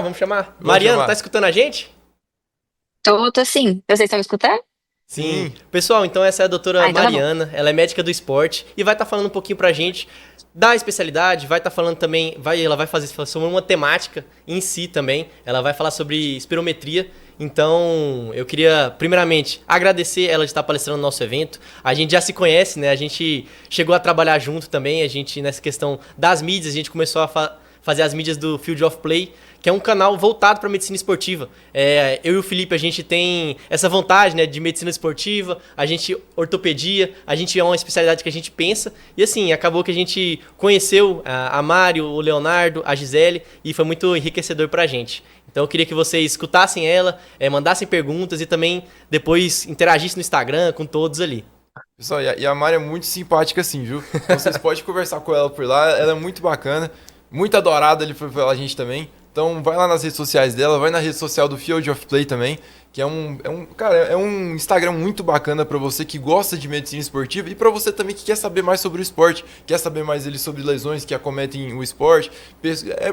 Vamos chamar. Vamos Mariana, tá chamar. escutando a gente? Tô sim. Vocês estão me escutando? Sim. Pessoal, então essa é a doutora Então tá bom. Mariana, ela é médica do esporte e vai estar falando um pouquinho pra gente da especialidade, vai estar falando também, ela vai fazer sobre uma temática em si também, ela vai falar sobre espirometria. Então, eu queria, primeiramente, agradecer ela de estar palestrando no nosso evento. A gente já se conhece, né? A gente chegou a trabalhar junto também, a gente, nessa questão das mídias, a gente começou a fazer as mídias do Field of Play, que é um canal voltado para medicina esportiva. Eu e o Felipe, a gente tem essa vontade, né, de medicina esportiva, a gente ortopedia, a gente é uma especialidade que a gente pensa, e assim, acabou que a gente conheceu a Mário, o Leonardo, a Gisele, e foi muito enriquecedor pra gente. Então eu queria que vocês escutassem ela, mandassem perguntas e também depois interagissem no Instagram com todos ali. Pessoal, e a Mari é muito simpática assim, viu? Então vocês podem conversar com ela por lá, ela é muito bacana, muito adorada ali pela gente também. Então vai lá nas redes sociais dela, vai na rede social do Field of Play também, que cara, é um Instagram muito bacana pra você que gosta de medicina esportiva e pra você também que quer saber mais sobre o esporte, quer saber mais ele sobre lesões que acometem o esporte.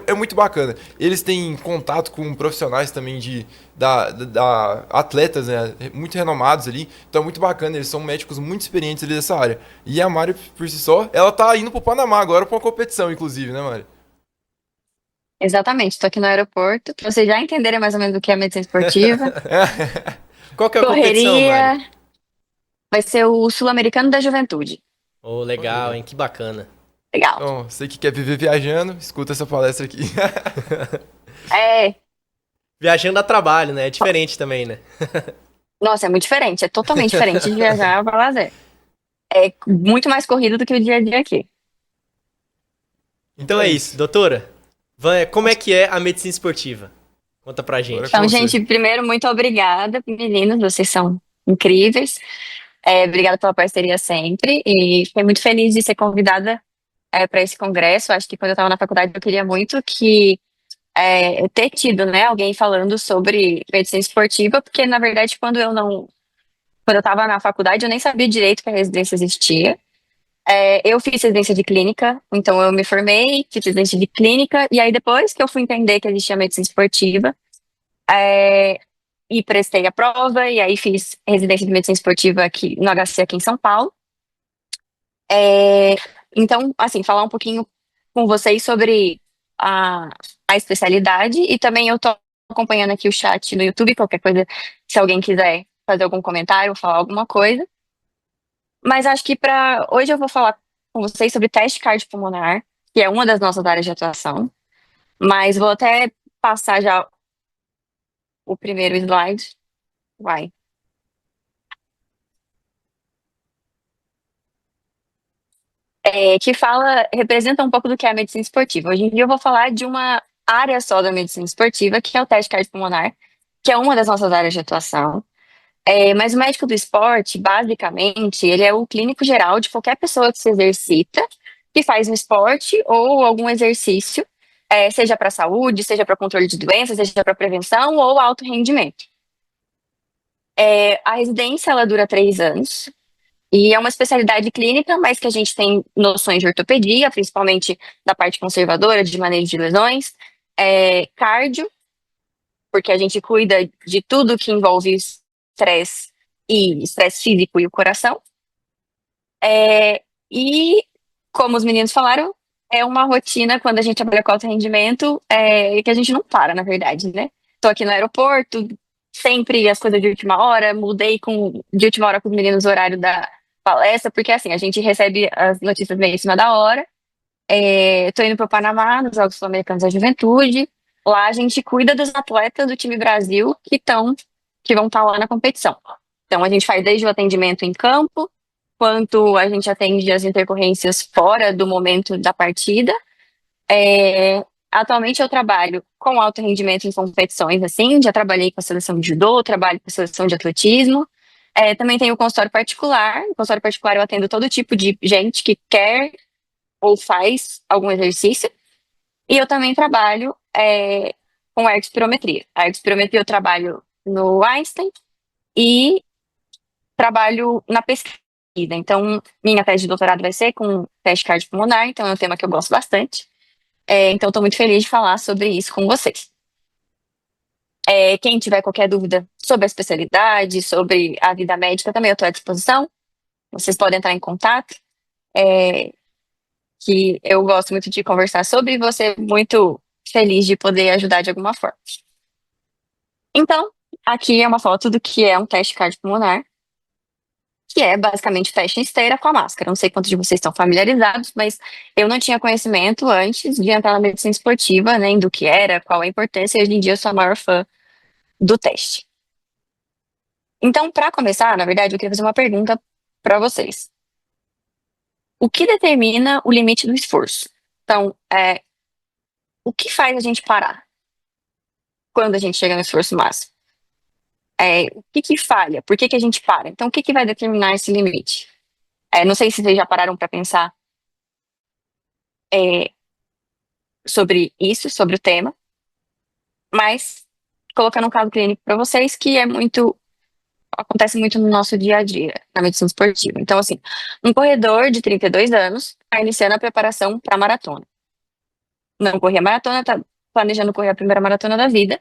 É muito bacana. Eles têm contato com profissionais também da atletas, né, muito renomados ali. Então é muito bacana, eles são médicos muito experientes ali dessa área. E a Mari, por si só, ela tá indo pro Panamá agora pra uma competição, inclusive, né, Mari? Exatamente, tô aqui no aeroporto. Pra vocês já entenderem mais ou menos o que é medicina esportiva. Qual que é a competição, Mari? Correria. Vai ser o Sul-Americano da Juventude. Oh, legal, Olha. hein? Que bacana. Legal. Então, você que quer viver viajando, escuta essa palestra aqui. É. Viajando a trabalho, né? É diferente também, né? Nossa, é muito diferente. É totalmente diferente de viajar para lazer. É muito mais corrido do que o dia a dia aqui. Então Então é é isso, isso. doutora. Como é que é a medicina esportiva? Conta pra Agora é com gente. Então, você. gente, primeiro, muito obrigada, meninos. Vocês são incríveis. Obrigada pela parceria sempre. E fiquei muito feliz de ser convidada para esse congresso. Acho que quando eu estava na faculdade eu queria muito que ter tido, né, alguém falando sobre medicina esportiva, porque na verdade quando eu estava na faculdade eu nem sabia direito que a residência existia. Eu fiz residência de clínica, então eu me formei, fiz residência de clínica e aí depois que eu fui entender que existia medicina esportiva é, e prestei a prova e aí fiz residência de medicina esportiva aqui no HC aqui em São Paulo. É, então, assim, falar um pouquinho com vocês sobre a, a especialidade e também eu tô acompanhando aqui o chat no YouTube, qualquer coisa, se alguém quiser fazer algum comentário ou falar alguma coisa. Mas acho que para hoje eu vou falar com vocês sobre teste cardiopulmonar, que é uma das nossas áreas de atuação, mas vou até passar já o primeiro slide. Vai. Que fala, representa um pouco do que é a medicina esportiva. Hoje em dia eu vou falar de uma área só da medicina esportiva, que é o teste cardiopulmonar, que é uma das nossas áreas de atuação. Mas o médico do esporte, basicamente, ele é o clínico geral de qualquer pessoa que se exercita, que faz um esporte ou algum exercício, seja para saúde, seja para controle de doenças, seja para prevenção ou alto rendimento. A residência, ela dura 3 anos, e é uma especialidade clínica, mas que a gente tem noções de ortopedia, principalmente da parte conservadora, de manejo de lesões, cardio, porque a gente cuida de tudo que envolve estresse e estresse físico e o coração. E, como os meninos falaram, é uma rotina quando a gente trabalha com alto rendimento, que a gente não para, na verdade, né? Tô aqui no aeroporto, sempre as coisas de última hora, mudei de última hora com os meninos o horário da palestra, porque assim, a gente recebe as notícias bem em cima da hora. Tô indo para o Panamá, nos Jogos Sul-Americanos da Juventude. Lá a gente cuida dos atletas do time Brasil que vão estar lá na competição. Então a gente faz desde o atendimento em campo, quanto a gente atende as intercorrências fora do momento da partida. Atualmente eu trabalho com alto rendimento em competições, assim, já trabalhei com a seleção de judô, trabalho com a seleção de atletismo. Também tenho consultório particular. No consultório particular eu atendo todo tipo de gente que quer ou faz algum exercício. E eu também trabalho com ergospirometria. A ergospirometria eu trabalho no Einstein e trabalho na pesquisa. Então, minha tese de doutorado vai ser com teste cardiopulmonar, então é um tema que eu gosto bastante. Então, estou muito feliz de falar sobre isso com vocês. Quem tiver qualquer dúvida sobre a especialidade, sobre a vida médica, também eu estou à disposição. Vocês podem entrar em contato, é, que eu gosto muito de conversar sobre e vou ser muito feliz de poder ajudar de alguma forma. Então, aqui é uma foto do que é um teste cardiopulmonar, que é basicamente teste em esteira com a máscara. Não sei quantos de vocês estão familiarizados, mas eu não tinha conhecimento antes de entrar na medicina esportiva, nem do que era, qual a importância, e hoje em dia eu sou a maior fã do teste. Então, para começar, na verdade, eu queria fazer uma pergunta para vocês. O que determina o limite do esforço? Então, o que faz a gente parar quando a gente chega no esforço máximo? O que falha? Por que a gente para? Então, o que vai determinar esse limite? Não sei se vocês já pararam para pensar é, sobre isso, sobre o tema, mas colocando um caso clínico para vocês que acontece muito no nosso dia a dia, na medicina esportiva. Então, assim, um corredor de 32 anos está iniciando a preparação para a maratona. Não corria maratona, está planejando correr a primeira maratona da vida.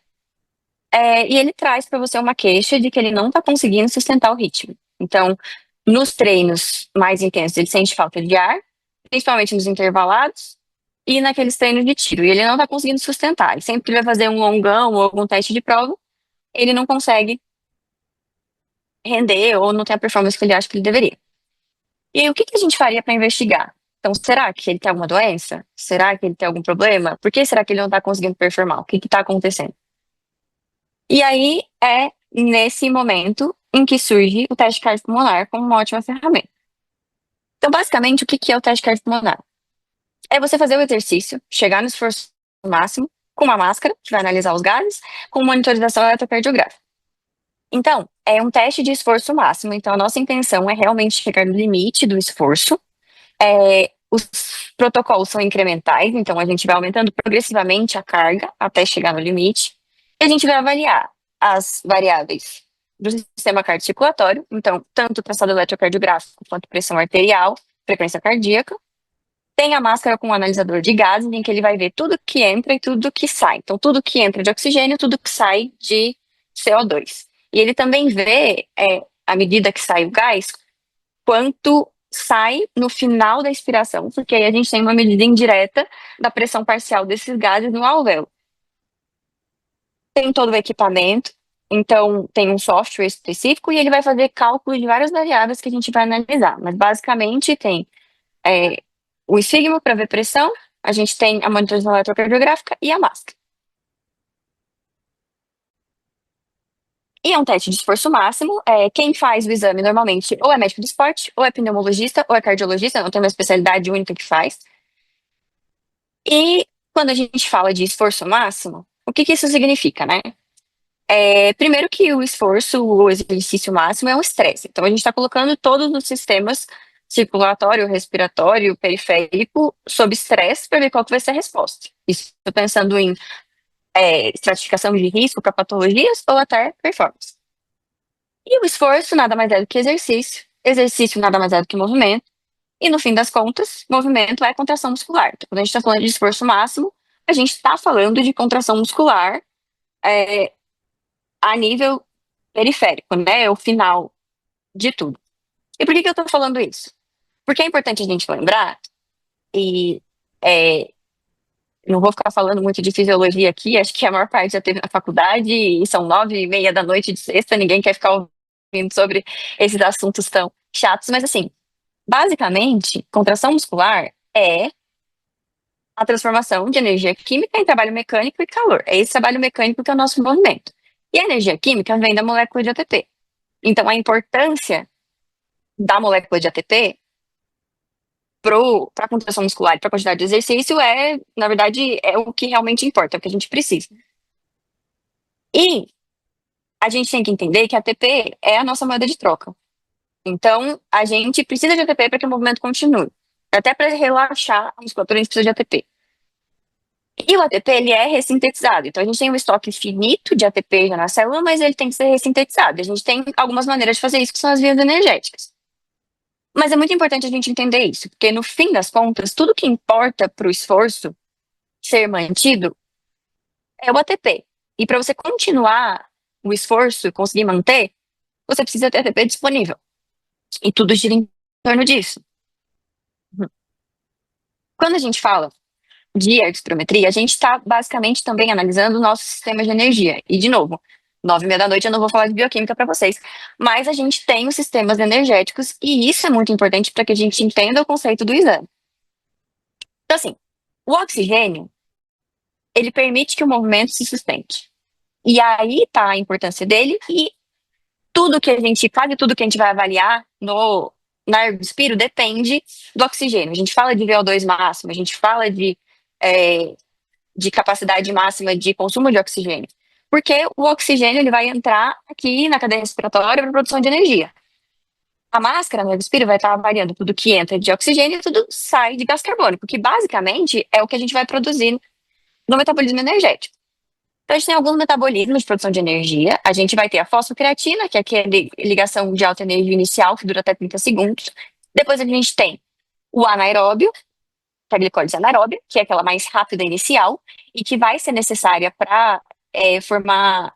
E ele traz para você uma queixa de que ele não está conseguindo sustentar o ritmo. Então, nos treinos mais intensos, ele sente falta de ar, principalmente nos intervalados, e naqueles treinos de tiro. E ele não está conseguindo sustentar. E sempre que ele vai fazer um longão ou algum teste de prova, ele não consegue render ou não tem a performance que ele acha que ele deveria. E aí, o que a gente faria para investigar? Então, será que ele tem alguma doença? Será que ele tem algum problema? Por que será que ele não está conseguindo performar? O que está acontecendo? E aí é nesse momento em que surge o teste cardiopulmonar como uma ótima ferramenta. Então, basicamente, o que é o teste cardiopulmonar? É você fazer o exercício, chegar no esforço máximo, com uma máscara, que vai analisar os gases, com monitorização eletrocardiográfica. Então, é um teste de esforço máximo. Então, a nossa intenção é realmente chegar no limite do esforço. Os protocolos são incrementais, então a gente vai aumentando progressivamente a carga até chegar no limite. E a gente vai avaliar as variáveis do sistema cardiocirculatório, então, tanto o traçado eletrocardiográfico quanto pressão arterial, frequência cardíaca. Tem a máscara com um analisador de gases, em que ele vai ver tudo que entra e tudo que sai. Então, tudo que entra de oxigênio, tudo que sai de CO2. E ele também vê, à medida que sai o gás, quanto sai no final da expiração, porque aí a gente tem uma medida indireta da pressão parcial desses gases no alvéolo. Tem todo o equipamento, então tem um software específico e ele vai fazer cálculos de várias variáveis que a gente vai analisar, mas basicamente tem o esfigmo para ver pressão, a gente tem a monitorização eletrocardiográfica e a máscara. E é um teste de esforço máximo. Quem faz o exame normalmente ou é médico do esporte, ou é pneumologista, ou é cardiologista, não tem uma especialidade única que faz. E quando a gente fala de esforço máximo, o que isso significa, né? Primeiro que o esforço, o exercício máximo é um estresse. Então a gente está colocando todos os sistemas circulatório, respiratório, periférico sob estresse para ver qual que vai ser a resposta. Isso pensando em estratificação de risco para patologias ou até performance. E o esforço nada mais é do que exercício. Exercício nada mais é do que movimento. E no fim das contas, movimento é contração muscular. Então, quando a gente está falando de esforço máximo, a gente está falando de contração muscular a nível periférico, né? É o final de tudo. E por que eu estou falando isso? Porque é importante a gente lembrar, e não vou ficar falando muito de fisiologia aqui, acho que a maior parte já teve na faculdade, e são 9:30 da noite de sexta, ninguém quer ficar ouvindo sobre esses assuntos tão chatos, mas assim, basicamente, contração muscular é a transformação de energia química em trabalho mecânico e calor. É esse trabalho mecânico que é o nosso movimento. E a energia química vem da molécula de ATP. Então, a importância da molécula de ATP para a contração muscular e para a quantidade de exercício na verdade, é o que realmente importa, é o que a gente precisa. E a gente tem que entender que a ATP é a nossa moeda de troca. Então, a gente precisa de ATP para que o movimento continue. Até para relaxar a musculatura, a gente precisa de ATP. E o ATP, ele é ressintetizado. Então, a gente tem um estoque finito de ATP já na célula, mas ele tem que ser ressintetizado. A gente tem algumas maneiras de fazer isso, que são as vias energéticas. Mas é muito importante a gente entender isso, porque no fim das contas, tudo que importa para o esforço ser mantido é o ATP. E para você continuar o esforço e conseguir manter, você precisa ter ATP disponível. E tudo gira em torno disso. Quando a gente fala de ergospirometria, a gente está basicamente também analisando o nosso sistema de energia. E, de novo, 9h30 da noite eu não vou falar de bioquímica para vocês, mas a gente tem os sistemas energéticos e isso é muito importante para que a gente entenda o conceito do exame. Então, assim, o oxigênio, ele permite que o movimento se sustente. E aí está a importância dele e quase tudo que a gente vai avaliar na ergospiro depende do oxigênio. A gente fala de VO2 máximo, a gente fala de capacidade máxima de consumo de oxigênio. Porque o oxigênio ele vai entrar aqui na cadeia respiratória para produção de energia. A máscara no ergospiro vai estar avaliando tudo que entra de oxigênio e tudo sai de gás carbônico, que basicamente é o que a gente vai produzir no metabolismo energético. Então, a gente tem alguns metabolismos de produção de energia. A gente vai ter a fosfocreatina, que é aquela ligação de alta energia inicial, que dura até 30 segundos. Depois a gente tem o anaeróbio, que é a glicólise anaeróbia, que é aquela mais rápida inicial, e que vai ser necessária para formar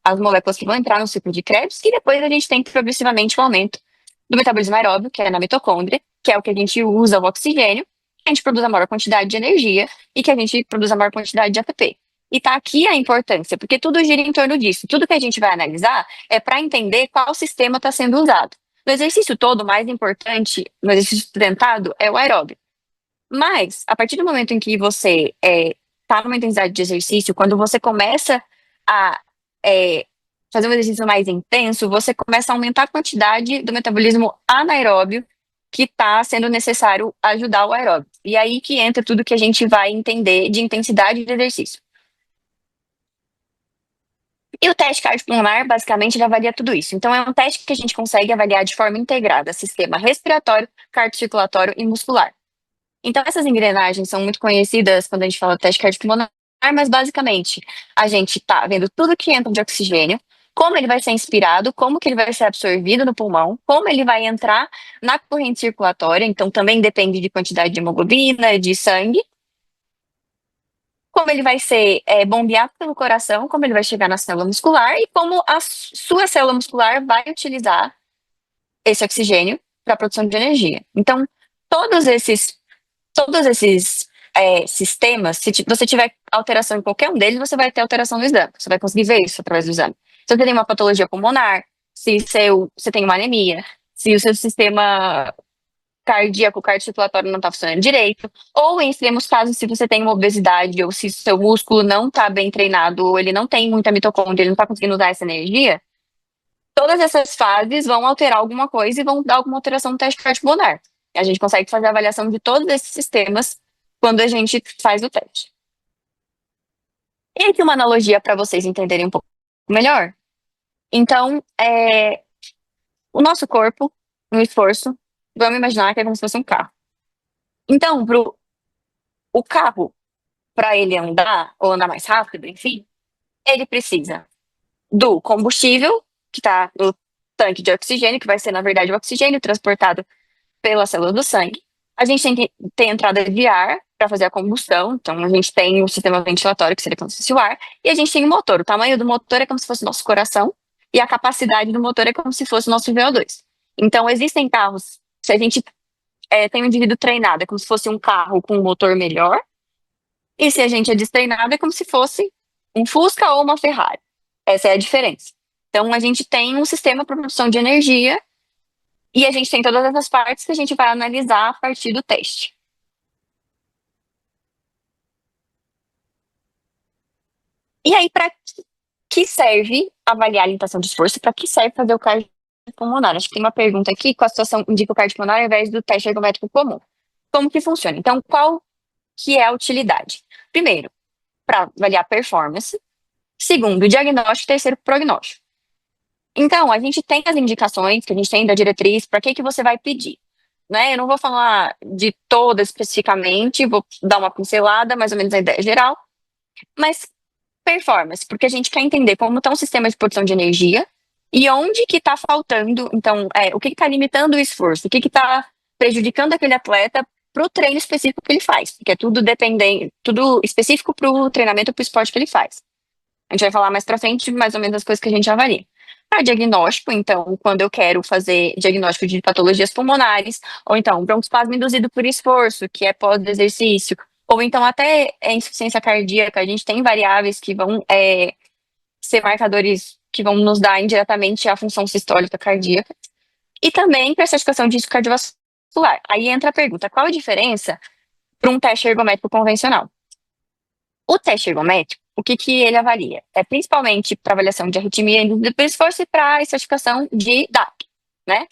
as moléculas que vão entrar no ciclo de Krebs, e depois a gente tem progressivamente o aumento do metabolismo aeróbio, que é na mitocôndria, que é o que a gente usa o oxigênio, que a gente produz a maior quantidade de energia e que a gente produz a maior quantidade de ATP. E tá aqui a importância, porque tudo gira em torno disso. Tudo que a gente vai analisar é para entender qual sistema está sendo usado. No exercício todo, o mais importante, no exercício tentado, é o aeróbio. Mas, a partir do momento em que você está numa intensidade de exercício, quando você começa a fazer um exercício mais intenso, você começa a aumentar a quantidade do metabolismo anaeróbio que está sendo necessário ajudar o aeróbio. E aí que entra tudo que a gente vai entender de intensidade de exercício. E o teste cardiopulmonar, basicamente, ele avalia tudo isso. Então, é um teste que a gente consegue avaliar de forma integrada sistema respiratório, cardiocirculatório e muscular. Então, essas engrenagens são muito conhecidas quando a gente fala do teste cardiopulmonar, mas, basicamente, a gente está vendo tudo que entra de oxigênio, como ele vai ser inspirado, como que ele vai ser absorvido no pulmão, como ele vai entrar na corrente circulatória, então também depende de quantidade de hemoglobina, de sangue, como ele vai ser bombeado pelo coração, como ele vai chegar na célula muscular e como a sua célula muscular vai utilizar esse oxigênio para a produção de energia. Então, todos esses sistemas, se você tiver alteração em qualquer um deles, você vai ter alteração no exame. Você vai conseguir ver isso através do exame. Se você tem uma patologia pulmonar, se você tem uma anemia, se o seu sistema cardíaco, cardiocirculatório não está funcionando direito, ou em extremos casos, se você tem uma obesidade, ou se o seu músculo não está bem treinado, ou ele não tem muita mitocôndria, ele não está conseguindo usar essa energia, todas essas fases vão alterar alguma coisa e vão dar alguma alteração no teste cardiopulmonar. A gente consegue fazer a avaliação de todos esses sistemas quando a gente faz o teste. E aqui uma analogia para vocês entenderem um pouco melhor. Então, o nosso corpo, no esforço, vamos imaginar que é como se fosse um carro. Então, o carro, para ele andar, ou andar mais rápido, enfim, ele precisa do combustível, que está no tanque de oxigênio, que vai ser, na verdade, o oxigênio transportado pela célula do sangue. A gente tem que ter entrada de ar para fazer a combustão, então a gente tem o sistema ventilatório, que seria como se fosse o ar, e a gente tem o motor. O tamanho do motor é como se fosse o nosso coração, e a capacidade do motor é como se fosse o nosso VO2. Então, existem carros, se a gente tem um indivíduo treinado, é como se fosse um carro com um motor melhor, e se a gente é destreinado, é como se fosse um Fusca ou uma Ferrari. Essa é a diferença. Então, a gente tem um sistema para produção de energia e a gente tem todas essas partes que a gente vai analisar a partir do teste. E aí, para que serve avaliar a limitação de esforço? Para que serve fazer o cardiopulmonar? Acho que tem uma pergunta aqui, qual a situação indica o cardiopulmonar ao invés do teste ergométrico comum? Como que funciona? Então, qual que é a utilidade? Primeiro, para avaliar performance. Segundo, diagnóstico. Terceiro, prognóstico. Então, a gente tem as indicações que a gente tem da diretriz, para que você vai pedir. Né? Eu não vou falar de todas especificamente, vou dar uma pincelada, mais ou menos a ideia geral, mas performance, porque a gente quer entender como está um sistema de produção de energia e onde que está faltando, então, o que está limitando o esforço, o que está prejudicando aquele atleta para o treino específico que ele faz, porque é tudo dependente, tudo específico para o treinamento, para o esporte que ele faz. A gente vai falar mais pra frente, mais ou menos, as coisas que a gente avalia. Para diagnóstico, então, quando eu quero fazer diagnóstico de patologias pulmonares, ou então broncoespasmo induzido por esforço, que é pós-exercício, ou então até insuficiência cardíaca, a gente tem variáveis que vão ser marcadores que vão nos dar indiretamente a função sistólica cardíaca, e também para certificação de risco cardiovascular. Aí entra a pergunta, qual a diferença para um teste ergométrico convencional? O teste ergométrico, o que que ele avalia? É principalmente para avaliação de arritmia induzida por esforço e para certificação de DAC, né?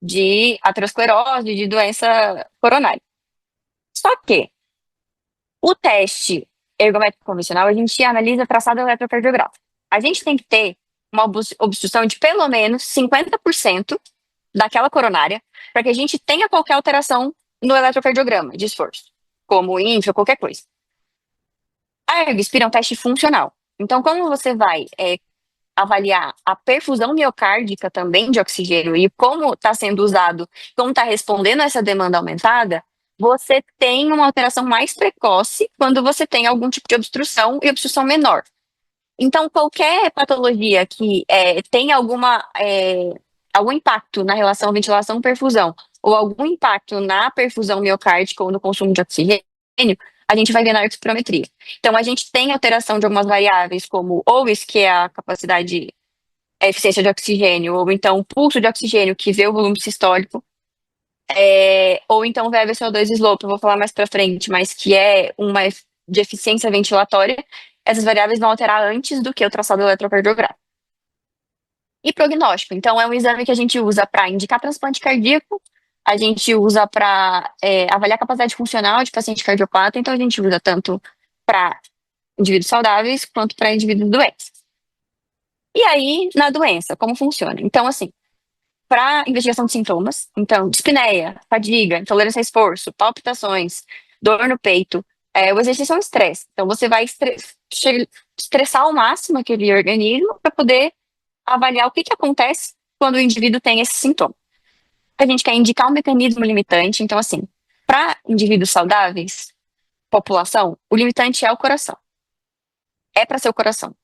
De aterosclerose, de doença coronária. Só que o teste ergométrico convencional, a gente analisa traçado eletrocardiográfico. A gente tem que ter uma obstrução de pelo menos 50% daquela coronária para que a gente tenha qualquer alteração no eletrocardiograma de esforço, como ínfio ou qualquer coisa. A Ergospira é um teste funcional. Então, como você vai avaliar a perfusão miocárdica também de oxigênio e como está sendo usado, como está respondendo a essa demanda aumentada, você tem uma alteração mais precoce quando você tem algum tipo de obstrução e obstrução menor. Então, qualquer patologia que tem algum impacto na relação ventilação-perfusão ou algum impacto na perfusão miocárdica ou no consumo de oxigênio, a gente vai ver na espirometria. Então, a gente tem alteração de algumas variáveis, como OIS, que é a capacidade, a eficiência de oxigênio, ou então o pulso de oxigênio, que vê o volume sistólico, ou então o VB-CO2 slope, eu vou falar mais para frente, mas que é uma de eficiência ventilatória. Essas variáveis vão alterar antes do que o traçado eletrocardiográfico. E prognóstico, então é um exame que a gente usa para indicar transplante cardíaco, a gente usa para avaliar a capacidade funcional de paciente cardiopata, então a gente usa tanto para indivíduos saudáveis quanto para indivíduos doentes. E aí, na doença, como funciona? Então, assim, para investigação de sintomas, então, dispneia, fadiga, intolerância a esforço, palpitações, dor no peito, o exercício é um estresse. Então, você vai estressar ao máximo aquele organismo para poder avaliar o que acontece quando o indivíduo tem esse sintoma. A gente quer indicar um mecanismo limitante, então, assim, para indivíduos saudáveis, população, o limitante é o coração. É para ser o coração.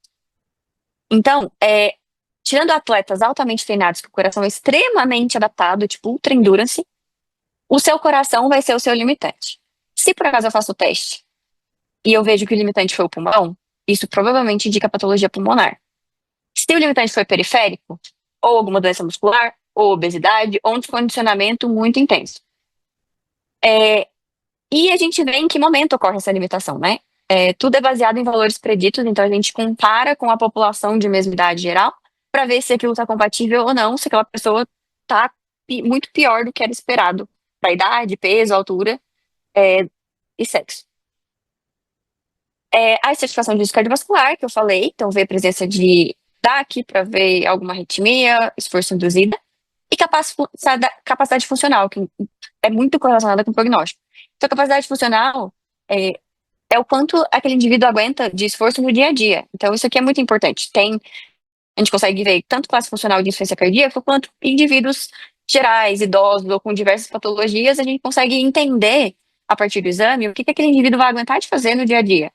Então, tirando atletas altamente treinados, que o coração é extremamente adaptado, tipo ultra endurance, o seu coração vai ser o seu limitante. Se por acaso eu faço o teste e eu vejo que o limitante foi o pulmão, isso provavelmente indica patologia pulmonar. Se o limitante foi periférico, ou alguma doença muscular, ou obesidade, ou um descondicionamento muito intenso. E a gente vê em que momento ocorre essa limitação, né? Tudo é baseado em valores preditos, então a gente compara com a população de mesma idade geral para ver se aquilo está compatível ou não, se aquela pessoa está muito pior do que era esperado para idade, peso, altura e sexo. A certificação de risco cardiovascular, que eu falei, então ver a presença de DAC para ver alguma arritmia, esforço induzido, e capacidade funcional, que é muito correlacionada com o prognóstico. Então, a capacidade funcional é o quanto aquele indivíduo aguenta de esforço no dia a dia. Então, isso aqui é muito importante. A gente consegue ver tanto classe funcional de insuficiência cardíaca, quanto indivíduos gerais, idosos ou com diversas patologias, a gente consegue entender, a partir do exame, o que aquele indivíduo vai aguentar de fazer no dia a dia.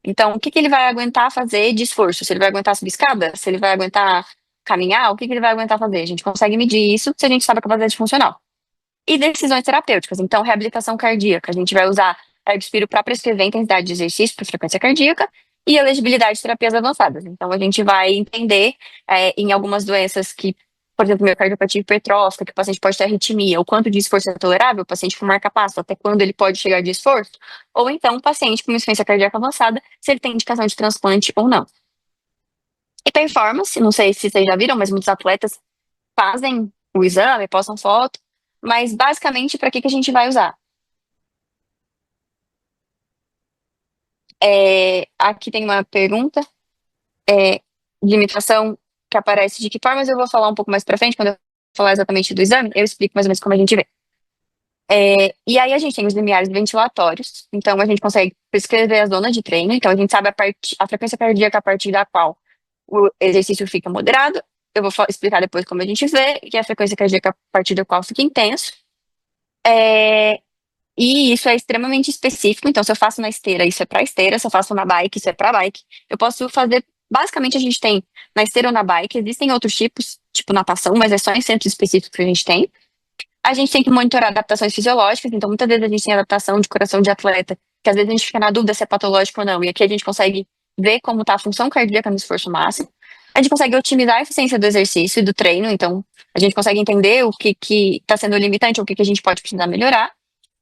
Então, o que ele vai aguentar fazer de esforço? Se ele vai aguentar subir escada? Se ele vai aguentar caminhar? O que ele vai aguentar fazer? A gente consegue medir isso se a gente sabe a capacidade funcional. E decisões terapêuticas. Então, reabilitação cardíaca. A gente vai usar a Ergospiro para prescrever a intensidade de exercício para frequência cardíaca e elegibilidade de terapias avançadas. Então, a gente vai entender em algumas doenças que, por exemplo, miocardiopatia hipertrófica, que o paciente pode ter arritmia, o quanto de esforço é tolerável, o paciente com marca-passo, até quando ele pode chegar de esforço, ou então o paciente com insuficiência cardíaca avançada, se ele tem indicação de transplante ou não. E performance, não sei se vocês já viram, mas muitos atletas fazem o exame, postam foto, mas basicamente para que a gente vai usar? Aqui tem uma pergunta, limitação que aparece de que formas, eu vou falar um pouco mais para frente, quando eu falar exatamente do exame, eu explico mais ou menos como a gente vê. E aí a gente tem os limiares ventilatórios, então a gente consegue prescrever a zona de treino, então a gente sabe a frequência cardíaca a partir da qual o exercício fica moderado, eu vou explicar depois como a gente vê, que é a frequência cardíaca a partir da qual fica intenso, e isso é extremamente específico, então se eu faço na esteira, isso é para esteira, se eu faço na bike, isso é para bike. Eu posso fazer basicamente a gente tem na esteira ou na bike, existem outros tipos, tipo natação, mas é só em centros específicos que a gente tem. A gente tem que monitorar adaptações fisiológicas, então muitas vezes a gente tem adaptação de coração de atleta, que às vezes a gente fica na dúvida se é patológico ou não, e aqui a gente consegue ver como está a função cardíaca no esforço máximo. A gente consegue otimizar a eficiência do exercício e do treino, então a gente consegue entender o que está sendo limitante, ou o que a gente pode precisar melhorar,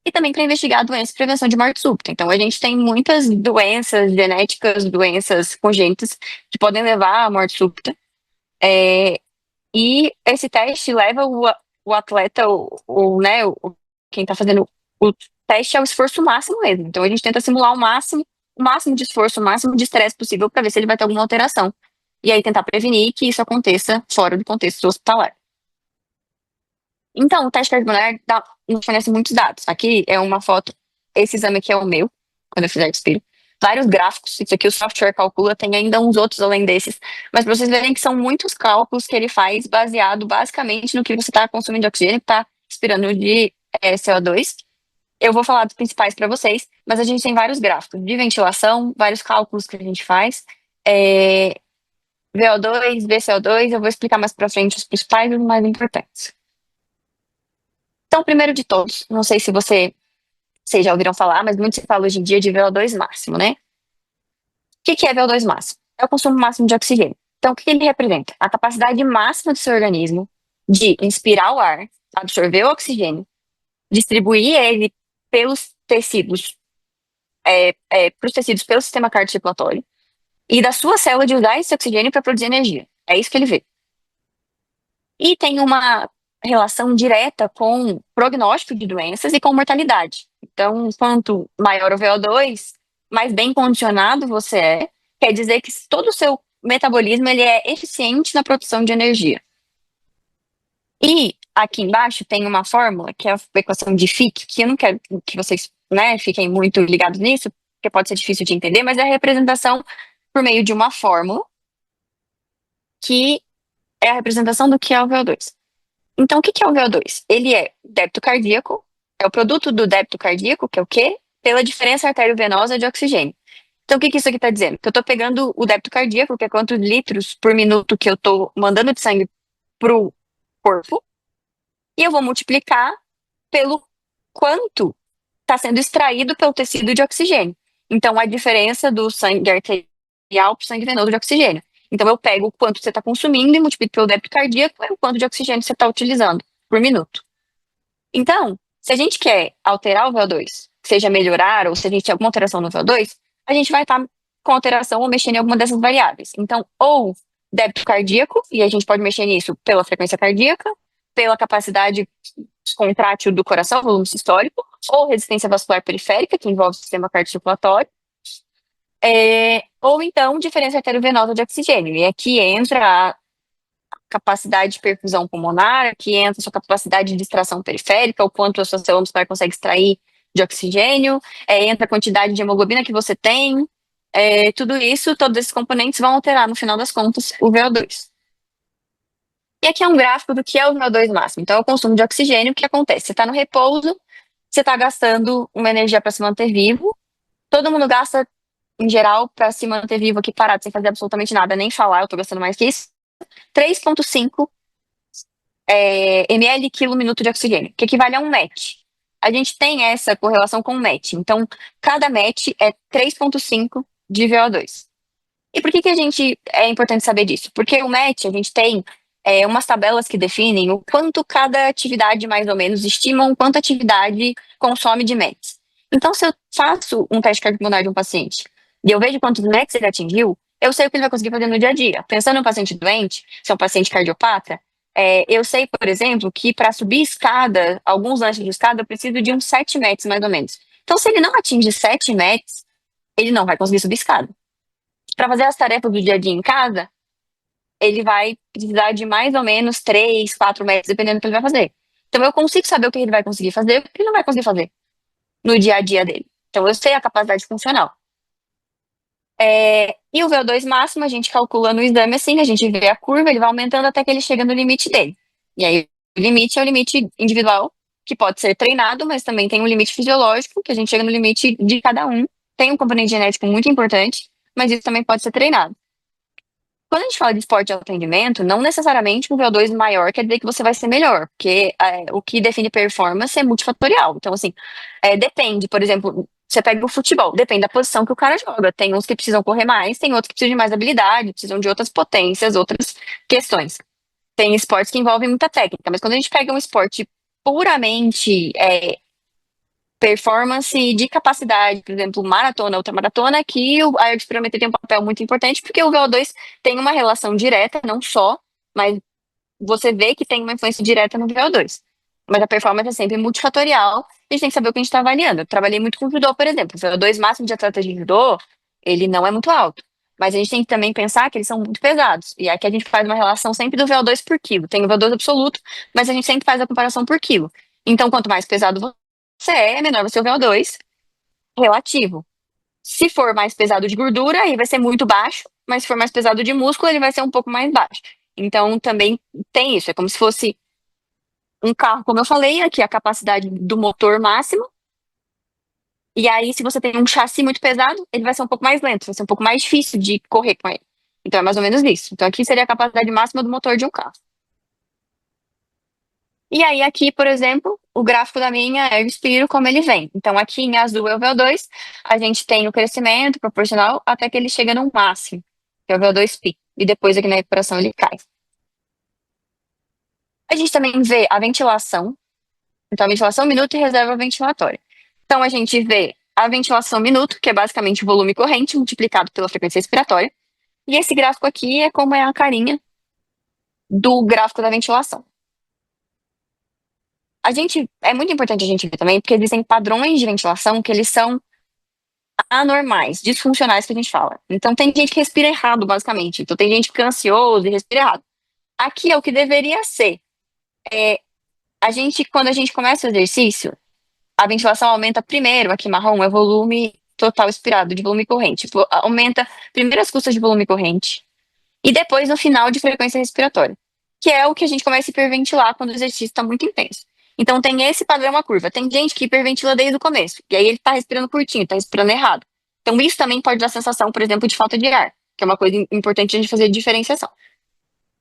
e também para investigar doenças e prevenção de morte súbita. Então a gente tem muitas doenças genéticas, doenças congênitas, que podem levar à morte súbita. E esse teste leva o atleta, né, quem está fazendo o teste ao esforço máximo mesmo. Então a gente tenta simular o máximo de esforço, o máximo de estresse possível para ver se ele vai ter alguma alteração. E aí tentar prevenir que isso aconteça fora do contexto hospitalar. Então, o teste cardiopulmonar nos fornece muitos dados. Aqui é uma foto, esse exame aqui é o meu, quando eu fizer respiro. Vários gráficos, isso aqui o software calcula, tem ainda uns outros além desses, mas para vocês verem que são muitos cálculos que ele faz baseado basicamente no que você está consumindo de oxigênio, que está expirando de CO2. Eu vou falar dos principais para vocês, mas a gente tem vários gráficos de ventilação, vários cálculos que a gente faz. VO2, VCO2, eu vou explicar mais para frente os principais e os mais importantes. Então, primeiro de todos, não sei se vocês já ouviram falar, mas muito se fala hoje em dia de VO2 máximo, né? O que é VO2 máximo? É o consumo máximo de oxigênio. Então, o que ele representa? A capacidade máxima do seu organismo de inspirar o ar, absorver o oxigênio, distribuir ele pelos tecidos, pelo sistema cardiocirculatório, e da sua célula de usar esse oxigênio para produzir energia. É isso que ele vê. E tem uma relação direta com prognóstico de doenças e com mortalidade. Então, quanto maior o VO2, mais bem condicionado você é, quer dizer que todo o seu metabolismo ele é eficiente na produção de energia. E aqui embaixo tem uma fórmula, que é a equação de Fick, que eu não quero que vocês, né, fiquem muito ligados nisso, porque pode ser difícil de entender, mas é a representação por meio de uma fórmula, que é a representação do que é o VO2. Então, o que é o VO2? Ele é débito cardíaco, é o produto do débito cardíaco, que é o quê? Pela diferença arteriovenosa de oxigênio. Então, o que isso aqui está dizendo? Que eu estou pegando o débito cardíaco, que é quantos litros por minuto que eu estou mandando de sangue para o corpo, e eu vou multiplicar pelo quanto está sendo extraído pelo tecido de oxigênio. Então, a diferença do sangue arterial para o sangue venoso de oxigênio. Então, eu pego o quanto você está consumindo e multiplico pelo débito cardíaco, é o quanto de oxigênio você está utilizando por minuto. Então, se a gente quer alterar o VO2, seja melhorar, ou se a gente tem alguma alteração no VO2, a gente vai estar com alteração ou mexendo em alguma dessas variáveis. Então, ou débito cardíaco, e a gente pode mexer nisso pela frequência cardíaca, pela capacidade contrátil do coração, volume sistólico, ou resistência vascular periférica, que envolve o sistema cardiocirculatório, ou então diferença arteriovenosa de oxigênio. E aqui entra a capacidade de perfusão pulmonar, aqui entra a sua capacidade de distração periférica, o quanto a sua célula muscular consegue extrair de oxigênio, entra a quantidade de hemoglobina que você tem, tudo isso, todos esses componentes vão alterar, no final das contas, o VO2. E aqui é um gráfico do que é o VO2 máximo. Então, é o consumo de oxigênio. O que acontece? Você está no repouso, você está gastando uma energia para se manter vivo. Todo mundo gasta, em geral, para se manter vivo aqui parado, sem fazer absolutamente nada, nem falar, eu estou gastando mais que isso, 3,5 ml quilo minuto de oxigênio, que equivale a um MET. A gente tem essa correlação com o MET. Então, cada MET é 3,5 de VO2. E por que é importante saber disso? Porque o MET, a gente tem umas tabelas que definem o quanto cada atividade, mais ou menos, estimam quanto a atividade consome de METs. Então, se eu faço um teste cardiopulmonar de um paciente e eu vejo quantos METs ele atingiu, eu sei o que ele vai conseguir fazer no dia a dia. Pensando em um paciente doente, se é um paciente cardiopata, eu sei, por exemplo, que para subir escada, alguns lances de escada, eu preciso de uns 7 METs, mais ou menos. Então, se ele não atinge 7 METs, ele não vai conseguir subir escada. Para fazer as tarefas do dia a dia em casa, ele vai precisar de mais ou menos 3, 4 metros, dependendo do que ele vai fazer. Então, eu consigo saber o que ele vai conseguir fazer e o que ele não vai conseguir fazer no dia a dia dele. Então, eu sei a capacidade funcional. E o VO2 máximo, a gente calcula no exame assim, a gente vê a curva, ele vai aumentando até que ele chega no limite dele. E aí, o limite é o limite individual, que pode ser treinado, mas também tem um limite fisiológico, que a gente chega no limite de cada um. Tem um componente genético muito importante, mas isso também pode ser treinado. Quando a gente fala de esporte de alto rendimento, não necessariamente um VO2 maior quer dizer que você vai ser melhor, porque o que define performance é multifatorial. Então, assim, depende, por exemplo, você pega o futebol, depende da posição que o cara joga. Tem uns que precisam correr mais, tem outros que precisam de mais habilidade, precisam de outras potências, outras questões. Tem esportes que envolvem muita técnica, mas quando a gente pega um esporte puramente performance de capacidade, por exemplo, maratona, ultramaratona, que a ergospirometria tem um papel muito importante, porque o VO2 tem uma relação direta, não só, mas você vê que tem uma influência direta no VO2. Mas a performance é sempre multifatorial, a gente tem que saber o que a gente está avaliando. Eu trabalhei muito com judô, por exemplo. O VO2 máximo de atletas de judô, ele não é muito alto. Mas a gente tem que também pensar que eles são muito pesados. E aqui a gente faz uma relação sempre do VO2 por quilo. Tem o VO2 absoluto, mas a gente sempre faz a comparação por quilo. Então, quanto mais pesado você menor vai ser o VO2 relativo. Se for mais pesado de gordura, aí vai ser muito baixo, mas se for mais pesado de músculo, ele vai ser um pouco mais baixo. Então, também tem isso. É como se fosse um carro, como eu falei, aqui a capacidade do motor máximo. E aí, se você tem um chassi muito pesado, ele vai ser um pouco mais lento, vai ser um pouco mais difícil de correr com ele. Então, é mais ou menos isso. Então, aqui seria a capacidade máxima do motor de um carro. E aí, aqui, por exemplo, o gráfico da minha Ergospiro, como ele vem. Então, aqui em azul é o VO2, a gente tem o crescimento proporcional até que ele chega no máximo, que é o VO2 pico. E depois, aqui na recuperação, ele cai. A gente também vê a ventilação. Então, a ventilação minuto e reserva ventilatória. Então, a gente vê a ventilação minuto, que é basicamente o volume corrente multiplicado pela frequência respiratória. E esse gráfico aqui é como é a carinha do gráfico da ventilação. É muito importante a gente ver também, porque existem padrões de ventilação que eles são anormais, disfuncionais que a gente fala. Então, tem gente que respira errado, basicamente. Então, tem gente que fica ansioso e respira errado. Aqui é o que deveria ser. Quando a gente começa o exercício, a ventilação aumenta primeiro, aqui marrom, é volume total expirado, de volume corrente. Aumenta primeiro as custas de volume corrente e depois no final de frequência respiratória, que é o que a gente começa a hiperventilar quando o exercício está muito intenso. Então tem esse padrão, uma curva. Tem gente que hiperventila desde o começo, e aí ele está respirando curtinho, está respirando errado. Então isso também pode dar sensação, por exemplo, de falta de ar, que é uma coisa importante a gente fazer diferenciação.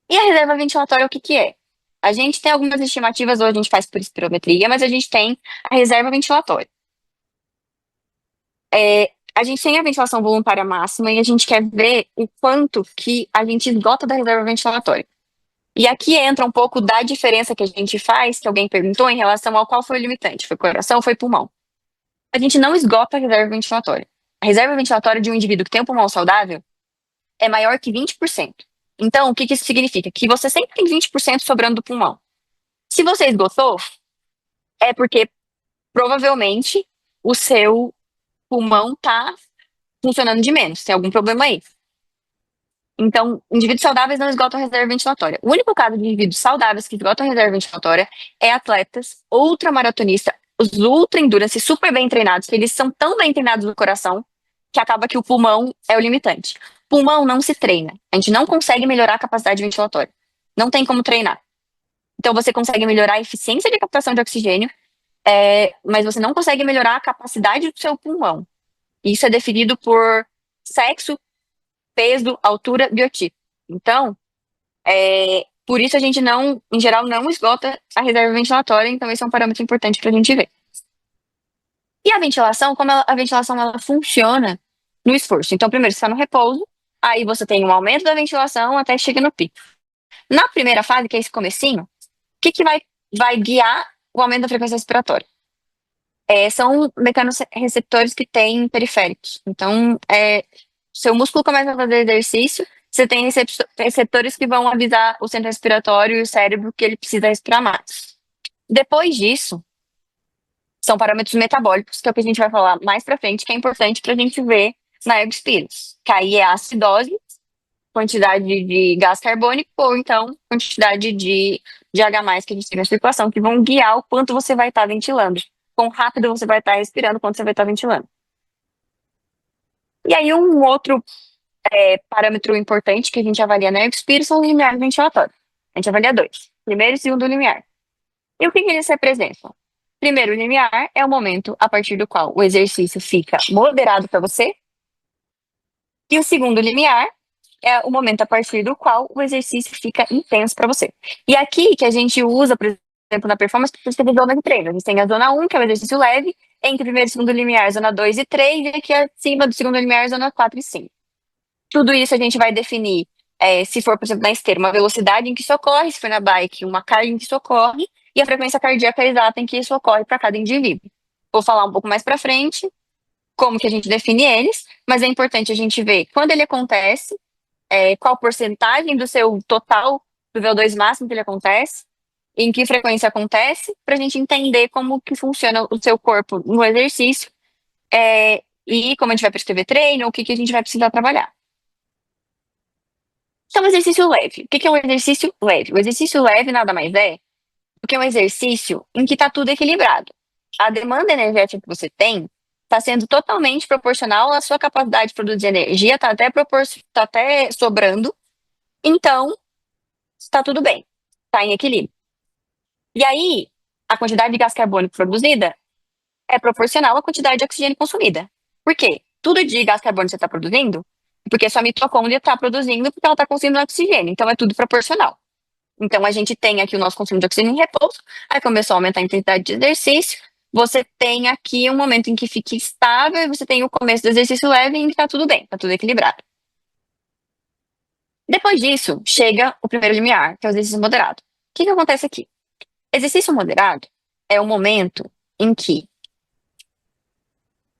E a reserva ventilatória, o que que é? A gente tem algumas estimativas, ou a gente faz por espirometria, mas a gente tem a reserva ventilatória. A gente tem a ventilação voluntária máxima e a gente quer ver o quanto que a gente esgota da reserva ventilatória. E aqui entra um pouco da diferença que a gente faz, que alguém perguntou, em relação ao qual foi o limitante. Foi coração ou foi pulmão? A gente não esgota a reserva ventilatória. A reserva ventilatória de um indivíduo que tem um pulmão saudável é maior que 20%. Então, o que que isso significa? Que você sempre tem 20% sobrando do pulmão. Se você esgotou, é porque provavelmente o seu pulmão está funcionando de menos, tem algum problema aí. Então, indivíduos saudáveis não esgotam a reserva ventilatória. O único caso de indivíduos saudáveis que esgotam a reserva ventilatória é atletas ultramaratonistas, os ultra endurance super bem treinados, que eles são tão bem treinados no coração que acaba que o pulmão é o limitante. Pulmão não se treina. A gente não consegue melhorar a capacidade ventilatória. Não tem como treinar. Então, você consegue melhorar a eficiência de captação de oxigênio, mas você não consegue melhorar a capacidade do seu pulmão. Isso é definido por sexo, peso, altura, biotipo. Então, por isso a gente não, em geral, não esgota a reserva ventilatória, então esse é um parâmetro importante para a gente ver. E a ventilação, a ventilação ela funciona no esforço. Então, primeiro você está no repouso, aí você tem um aumento da ventilação até que chega no pico. Na primeira fase, que é esse comecinho, o que vai guiar o aumento da frequência respiratória? São mecanorreceptores que têm periféricos. Então, seu músculo começa a fazer exercício, você tem receptores que vão avisar o centro respiratório e o cérebro que ele precisa respirar mais. Depois disso, são parâmetros metabólicos, que é o que a gente vai falar mais pra frente, que é importante pra gente ver na Ergospiros, que aí é a acidose, quantidade de gás carbônico, ou então quantidade de H+, que a gente tem na circulação, que vão guiar o quanto você vai estar ventilando, quão rápido você vai estar respirando, quanto você vai estar ventilando. E aí um outro parâmetro importante que a gente avalia na Ergospiros são os limiares ventilatórios. A gente avalia dois, primeiro e segundo limiar. E o que eles representam? Primeiro limiar é o momento a partir do qual o exercício fica moderado para você. E o segundo limiar é o momento a partir do qual o exercício fica intenso para você. E aqui que a gente usa, por exemplo, na performance, para você ter zona de treino. A gente tem a zona 1, que é o exercício leve, entre primeiro e segundo limiar, zona 2 e 3, e aqui acima do segundo limiar, zona 4 e 5. Tudo isso a gente vai definir, se for, por exemplo, na esteira, uma velocidade em que isso ocorre, se for na bike, uma carga em que isso ocorre, e a frequência cardíaca exata em que isso ocorre para cada indivíduo. Vou falar um pouco mais para frente como que a gente define eles, mas é importante a gente ver quando ele acontece, qual porcentagem do seu total do VO2 máximo que ele acontece, em que frequência acontece, para a gente entender como que funciona o seu corpo no exercício, e como a gente vai prescrever treino, o que a gente vai precisar trabalhar. Então, exercício leve. O que é um exercício leve? O exercício leve nada mais é do que um exercício em que está tudo equilibrado. A demanda energética que você tem está sendo totalmente proporcional à sua capacidade de produzir energia, está até sobrando. Então, está tudo bem, está em equilíbrio. E aí, a quantidade de gás carbônico produzida é proporcional à quantidade de oxigênio consumida. Por quê? Tudo de gás carbônico que você está produzindo, porque sua mitocôndria está produzindo porque ela está consumindo oxigênio. Então, é tudo proporcional. Então, a gente tem aqui o nosso consumo de oxigênio em repouso, aí começou a aumentar a intensidade de exercício, você tem aqui um momento em que fica estável, e você tem o começo do exercício leve em que está tudo bem, está tudo equilibrado. Depois disso, chega o primeiro limiar, que é o exercício moderado. O que acontece aqui? Exercício moderado é o momento em que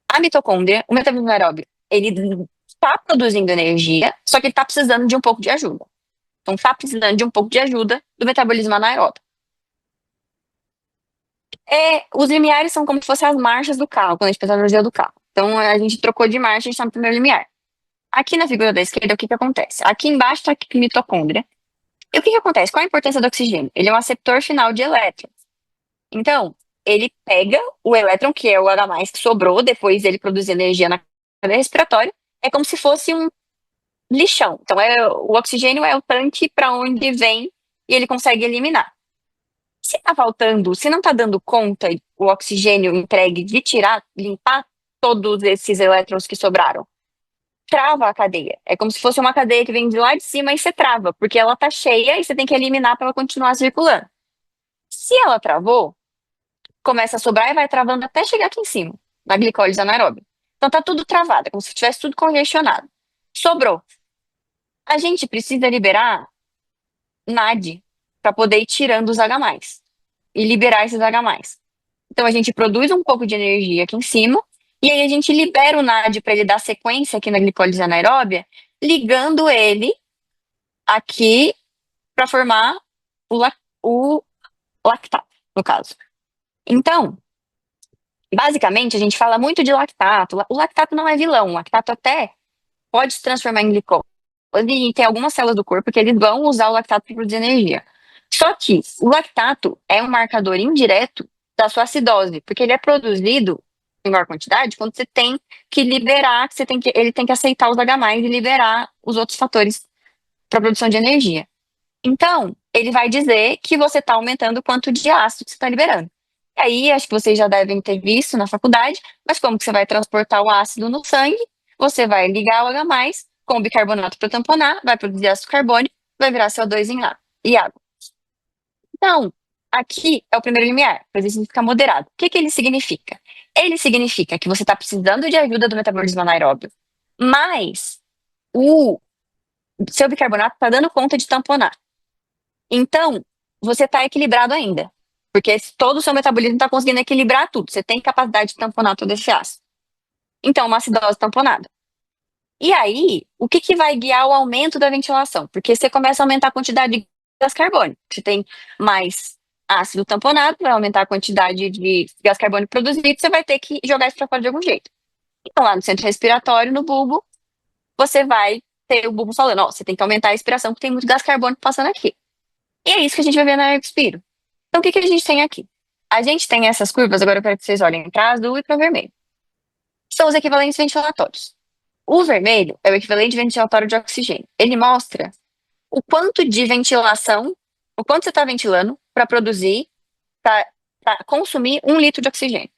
a mitocôndria, o metabolismo aeróbio, ele está produzindo energia, só que ele está precisando de um pouco de ajuda. Então, está precisando de um pouco de ajuda do metabolismo anaeróbio. Os limiares são como se fossem as marchas do carro, quando a gente pensa na energia do carro. Então, a gente trocou de marcha, a gente está no primeiro limiar. Aqui na figura da esquerda, o que acontece? Aqui embaixo está a mitocôndria. E o que acontece? Qual a importância do oxigênio? Ele é um aceptor final de elétrons. Então, ele pega o elétron, que é o H+, que sobrou, depois ele produz energia na cadeia respiratória, é como se fosse um lixão. Então, o oxigênio é o tanque para onde vem e ele consegue eliminar. Se tá faltando, se não tá dando conta o oxigênio entregue de limpar todos esses elétrons que sobraram, trava a cadeia. É como se fosse uma cadeia que vem de lá de cima e você trava, porque ela tá cheia e você tem que eliminar para ela continuar circulando. Se ela travou, começa a sobrar e vai travando até chegar aqui em cima, na glicólise anaeróbica. Então tá tudo travado, é como se tivesse tudo congestionado. Sobrou. A gente precisa liberar NAD para poder ir tirando os H+, e liberar esses H+. Então a gente produz um pouco de energia aqui em cima, e aí a gente libera o NAD para ele dar sequência aqui na glicólise anaeróbia, ligando ele aqui para formar o lactato, no caso. Então, basicamente, a gente fala muito de lactato. O lactato não é vilão, o lactato até pode se transformar em glicose, e tem algumas células do corpo que eles vão usar o lactato para produzir energia. Só que o lactato é um marcador indireto da sua acidose, porque ele é produzido em maior quantidade quando você tem que liberar, ele tem que aceitar os H+, e liberar os outros fatores para produção de energia. Então, ele vai dizer que você está aumentando o quanto de ácido que você está liberando. E aí, acho que vocês já devem ter visto na faculdade, mas como que você vai transportar o ácido no sangue? Você vai ligar o H+, com bicarbonato para tamponar, vai produzir ácido carbônico, vai virar CO2 e água. Então, aqui é o primeiro limiar, para ele significa moderado. O que ele significa? Ele significa que você está precisando de ajuda do metabolismo anaeróbio, mas o seu bicarbonato está dando conta de tamponar. Então, você está equilibrado ainda, porque todo o seu metabolismo está conseguindo equilibrar tudo. Você tem capacidade de tamponar todo esse ácido. Então, uma acidose tamponada. E aí, o que vai guiar o aumento da ventilação? Porque você começa a aumentar a quantidade de gás carbônico. Você tem mais ácido tamponado, vai aumentar a quantidade de gás carbônico produzido, você vai ter que jogar isso para fora de algum jeito. Então, lá no centro respiratório, no bulbo, você vai ter o bulbo falando, você tem que aumentar a respiração, porque tem muito gás carbônico passando aqui. E é isso que a gente vai ver na Airspiro. Então, o que a gente tem aqui? A gente tem essas curvas, agora eu quero que vocês olhem para azul e para vermelho. São os equivalentes ventilatórios. O vermelho é o equivalente ventilatório de oxigênio. Ele mostra o quanto de ventilação, o quanto você está ventilando para produzir, para consumir 1 litro de oxigênio.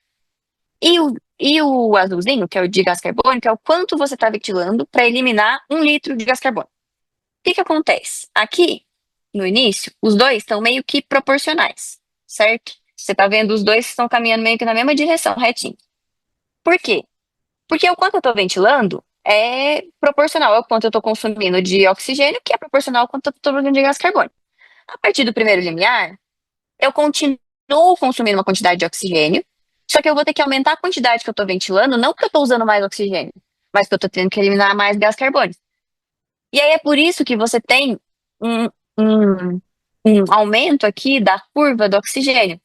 E o azulzinho, que é o de gás carbônico, é o quanto você está ventilando para eliminar 1 litro de gás carbônico. que acontece? Aqui, no início, os dois estão meio que proporcionais, certo? Você tá vendo os dois estão caminhando meio que na mesma direção, retinho. Por quê? Porque o quanto eu tô ventilando é proporcional ao quanto eu tô consumindo de oxigênio, que é proporcional ao quanto eu tô produzindo de gás carbônico. A partir do primeiro limiar, eu continuo consumindo uma quantidade de oxigênio, só que eu vou ter que aumentar a quantidade que eu tô ventilando, não porque eu tô usando mais oxigênio, mas que eu tô tendo que eliminar mais gás carbônico. E aí é por isso que você tem um, um, um aumento aqui da curva do oxigênio.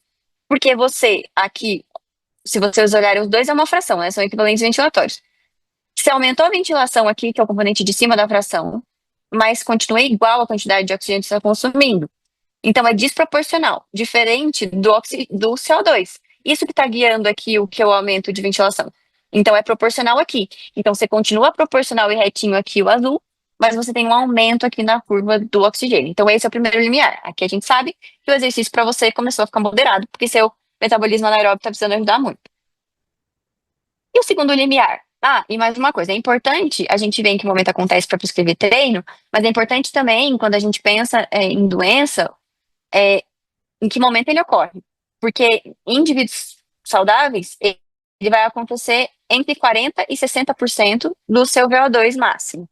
Porque você, aqui, se vocês olharem, os dois é uma fração, né? São equivalentes ventilatórios. Você aumentou a ventilação aqui, que é o componente de cima da fração, mas continua igual a quantidade de oxigênio que você está consumindo. Então é desproporcional, diferente do CO2. Isso que está guiando aqui o que é o aumento de ventilação. Então é proporcional aqui. Então você continua proporcional e retinho aqui o azul, mas você tem um aumento aqui na curva do oxigênio. Então esse é o primeiro limiar. Aqui a gente sabe que o exercício para você começou a ficar moderado, porque seu metabolismo anaeróbio está precisando ajudar muito. E o segundo limiar? Ah, e mais uma coisa, é importante a gente ver em que momento acontece para prescrever treino, mas é importante também, quando a gente pensa em doença, é, em que momento ele ocorre. Porque em indivíduos saudáveis, ele vai acontecer entre 40% e 60% do seu VO2 máximo.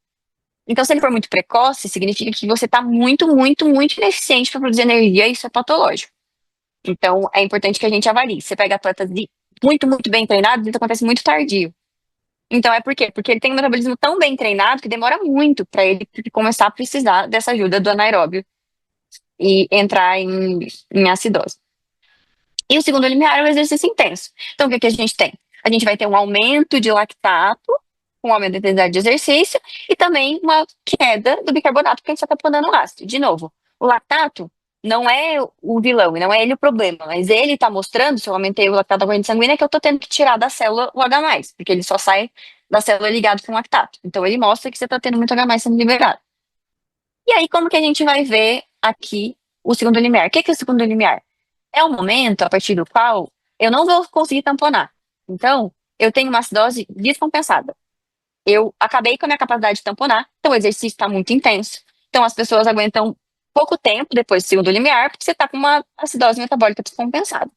Então, se ele for muito precoce, significa que você está muito, muito, muito ineficiente para produzir energia, e isso é patológico. Então, é importante que a gente avalie. Você pega atletas muito, muito bem treinados, isso acontece muito tardio. Então, é por quê? Porque ele tem um metabolismo tão bem treinado que demora muito para ele começar a precisar dessa ajuda do anaeróbio e entrar em acidose. E o segundo limiar é o exercício intenso. Então, o que a gente tem? A gente vai ter um aumento de lactato, um aumento da intensidade de exercício e também uma queda do bicarbonato, porque a gente está taponando o ácido. De novo, o lactato não é o vilão, e não é ele o problema, mas ele está mostrando, se eu aumentei o lactato da corrente sanguínea, que eu estou tendo que tirar da célula o H+, porque ele só sai da célula ligado com o lactato. Então, ele mostra que você está tendo muito H+ sendo liberado. E aí, como que a gente vai ver aqui o segundo limiar? O que é o segundo limiar? É um momento a partir do qual eu não vou conseguir tamponar. Então, eu tenho uma acidose descompensada. Eu acabei com a minha capacidade de tamponar, então o exercício está muito intenso. Então, as pessoas aguentam pouco tempo depois do segundo limiar, porque você está com uma acidose metabólica descompensada.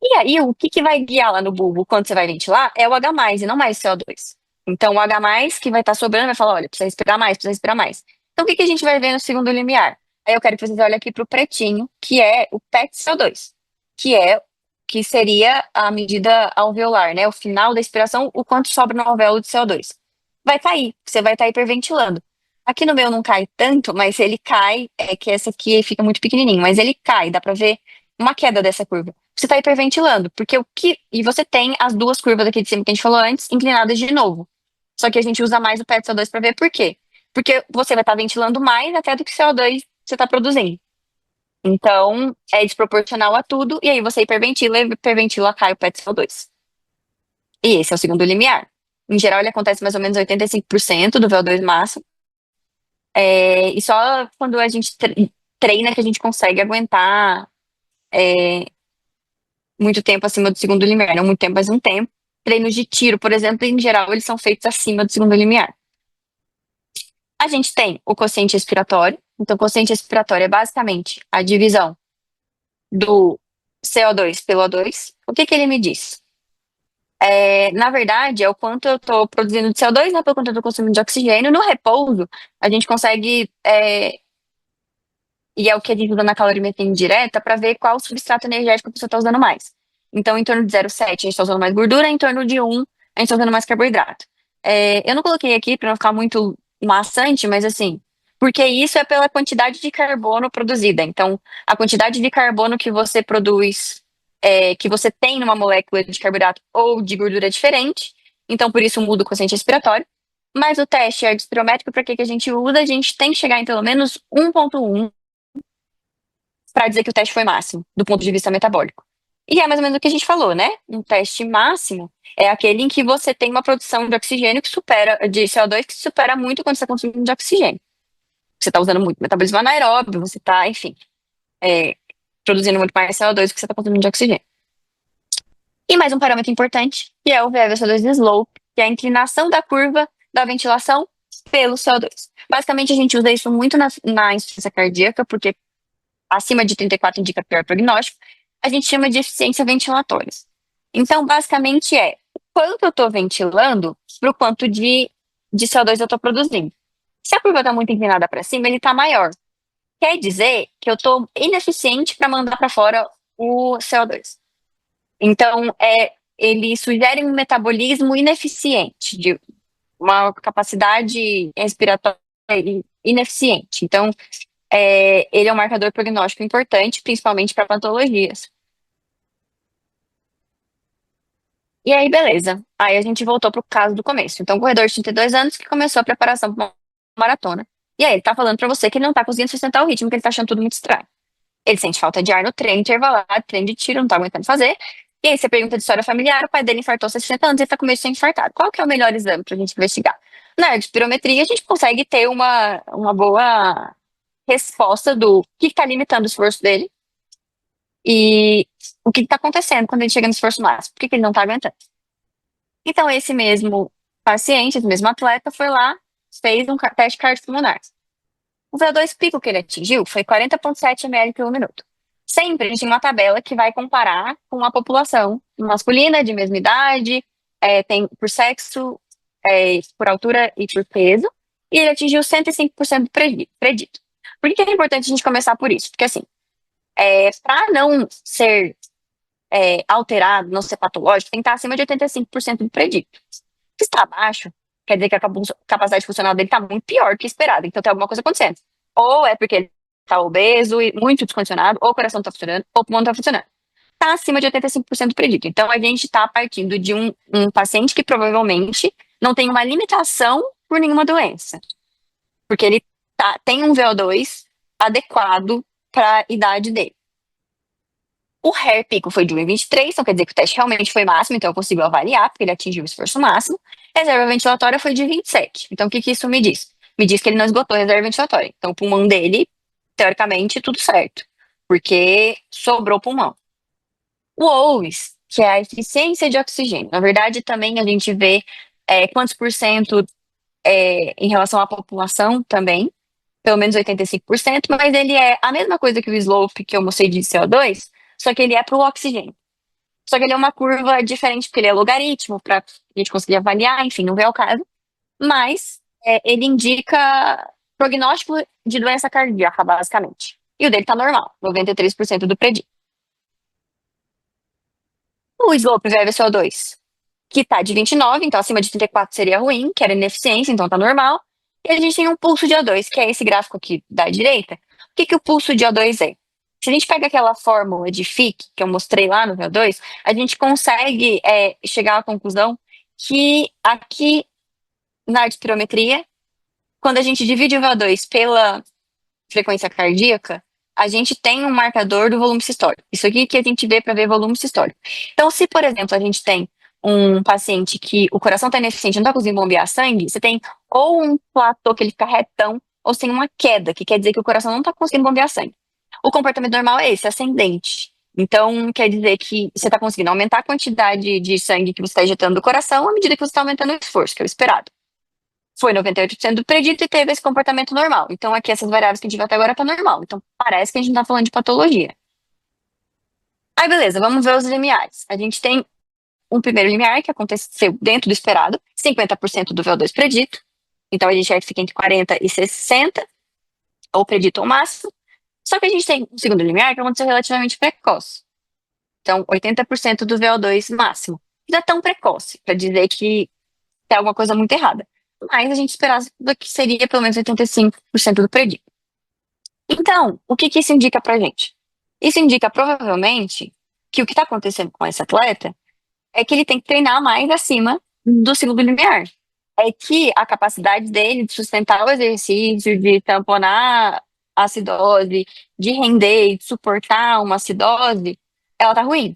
E aí, o que vai guiar lá no bulbo quando você vai ventilar é o H+, e não mais CO2. Então, o H+, que vai estar sobrando, vai falar, olha, precisa respirar mais, precisa respirar mais. Então, o que a gente vai ver no segundo limiar? Aí eu quero que vocês olhem aqui para o pretinho, que é o PET-CO2, que seria a medida alveolar, né? O final da expiração, o quanto sobra no alvéolo de CO2. Vai cair, você vai estar hiperventilando. Aqui no meu não cai tanto, mas ele cai, é que essa aqui fica muito pequenininho, mas ele cai, dá para ver uma queda dessa curva. Você está hiperventilando, porque e você tem as duas curvas aqui de cima que a gente falou antes, inclinadas de novo. Só que a gente usa mais o PET-CO2 para ver por quê. Porque você vai estar ventilando mais até do que CO2 você está produzindo. Então, é desproporcional a tudo, e aí você hiperventila, cai o PET-CO2. E esse é o segundo limiar. Em geral, ele acontece mais ou menos 85% do VO2 máximo. E só quando a gente treina que a gente consegue aguentar muito tempo acima do segundo limiar. Não muito tempo, mas um tempo. Treinos de tiro, por exemplo, em geral, eles são feitos acima do segundo limiar. A gente tem o quociente expiratório. Então, o quociente expiratório é basicamente a divisão do CO2 pelo O2. O que ele me diz? Na verdade, é o quanto eu estou produzindo de CO2, né, pelo quanto eu estou consumindo de oxigênio. No repouso, a gente consegue, e é o que a gente usa na calorimetria indireta, para ver qual substrato energético a pessoa está usando mais. Então, em torno de 0,7 a gente está usando mais gordura, em torno de 1 a gente está usando mais carboidrato. Eu não coloquei aqui para não ficar muito maçante, mas assim, porque isso é pela quantidade de carbono produzida. Então, a quantidade de carbono que você produz, que você tem numa molécula de carboidrato ou de gordura é diferente. Então, por isso muda o quociente respiratório. Mas o teste ergospirométrico, para que a gente usa? A gente tem que chegar em pelo menos 1,1 para dizer que o teste foi máximo, do ponto de vista metabólico. E é mais ou menos o que a gente falou, né? Um teste máximo é aquele em que você tem uma produção de oxigênio de CO2 que supera muito quando você está consumindo de oxigênio. Você está usando muito metabolismo anaeróbio, você está, enfim, produzindo muito mais CO2 do que você está consumindo de oxigênio. E mais um parâmetro importante, que é o VO2 slope, que é a inclinação da curva da ventilação pelo CO2. Basicamente, a gente usa isso muito na insuficiência cardíaca, porque acima de 34 indica pior prognóstico. A gente chama de eficiência ventilatória. Então, basicamente o quanto eu estou ventilando para o quanto de CO2 eu estou produzindo. Se a curva está muito inclinada para cima, ele está maior. Quer dizer que eu estou ineficiente para mandar para fora o CO2. Então, ele sugere um metabolismo ineficiente, de uma capacidade respiratória ineficiente. Então, ele é um marcador prognóstico importante, principalmente para patologias. E aí, beleza. Aí a gente voltou pro caso do começo. Então, um corredor de 32 anos que começou a preparação para uma maratona. E aí, ele tá falando para você que ele não tá conseguindo sustentar o ritmo, que ele tá achando tudo muito estranho. Ele sente falta de ar no treino intervalado, treino de tiro, não tá aguentando fazer. E aí você pergunta de história familiar, o pai dele infartou aos 60 anos e ele tá com medo de ser infartado. Qual que é o melhor exame pra gente investigar? Na espirometria, a gente consegue ter uma boa resposta do que tá limitando o esforço dele e o que tá acontecendo quando ele chega no esforço máximo. Por que ele não tá aguentando? Então, esse mesmo paciente, esse mesmo atleta, foi lá, fez um teste cardiopulmonar. O VO2 pico que ele atingiu foi 40,7 ml por minuto. Sempre a gente tem uma tabela que vai comparar com a população masculina de mesma idade, tem por sexo, por altura e por peso, e ele atingiu 105% do predito. Por que é importante a gente começar por isso? Porque assim, para não ser alterado, não ser patológico, tem que estar acima de 85% do predito. Se está abaixo, quer dizer que a capacidade funcional dele está muito pior do que esperado, então tem alguma coisa acontecendo. Ou é porque ele está obeso e muito descondicionado, ou o coração não está funcionando, ou o pulmão não está funcionando. Está acima de 85% do predito. Então a gente está partindo de um paciente que provavelmente não tem uma limitação por nenhuma doença. Porque ele tem um VO2 adequado para a idade dele. O hair pico foi de 1,23, então quer dizer que o teste realmente foi máximo, então eu consigo avaliar, porque ele atingiu o esforço máximo. Reserva ventilatória foi de 27. Então o que isso me diz? Me diz que ele não esgotou a reserva ventilatória. Então o pulmão dele, teoricamente, tudo certo, porque sobrou pulmão. O OWS, que é a eficiência de oxigênio. Na verdade, também a gente vê quantos por cento em relação à população também, pelo menos 85%, mas ele é a mesma coisa que o slope que eu mostrei de CO2, só que ele é para o oxigênio. Só que ele é uma curva diferente, porque ele é logaritmo, para a gente conseguir avaliar, enfim, não é o caso. Mas ele indica prognóstico de doença cardíaca, basicamente. E o dele tá normal, 93% do predito. O slope VO2, que tá de 29, então acima de 34 seria ruim, que era ineficiência, então tá normal. E a gente tem um pulso de O2, que é esse gráfico aqui da direita. O que o pulso de O2 é? Se a gente pega aquela fórmula de Fick, que eu mostrei lá no VO2, a gente consegue chegar à conclusão que aqui na espirometria, quando a gente divide o VO2 pela frequência cardíaca, a gente tem um marcador do volume sistólico. Isso aqui que a gente vê para ver volume sistólico. Então, se, por exemplo, a gente tem um paciente que o coração está ineficiente, não está conseguindo bombear sangue, você tem ou um platô que ele fica retão, ou você tem uma queda, que quer dizer que o coração não está conseguindo bombear sangue. O comportamento normal é esse, ascendente. Então, quer dizer que você está conseguindo aumentar a quantidade de sangue que você está injetando do coração à medida que você está aumentando o esforço, que é o esperado. Foi 98% do predito e teve esse comportamento normal. Então, aqui essas variáveis que a gente viu até agora tá normal. Então, parece que a gente não tá falando de patologia. Aí, beleza, vamos ver os limiares. A gente tem um primeiro limiar que aconteceu dentro do esperado, 50% do VO2 predito. Então, a gente fica entre 40 e 60, ou predito ao máximo. Só que a gente tem um segundo limiar que aconteceu relativamente precoce. Então, 80% do VO2 máximo. Não é tão precoce, para dizer que tem alguma coisa muito errada. Mas a gente esperava que seria pelo menos 85% do predito. Então, o que isso indica pra gente? Isso indica provavelmente que o que está acontecendo com esse atleta é que ele tem que treinar mais acima do segundo limiar. É que a capacidade dele de sustentar o exercício, de tamponar a acidose, de render e de suportar uma acidose, ela tá ruim.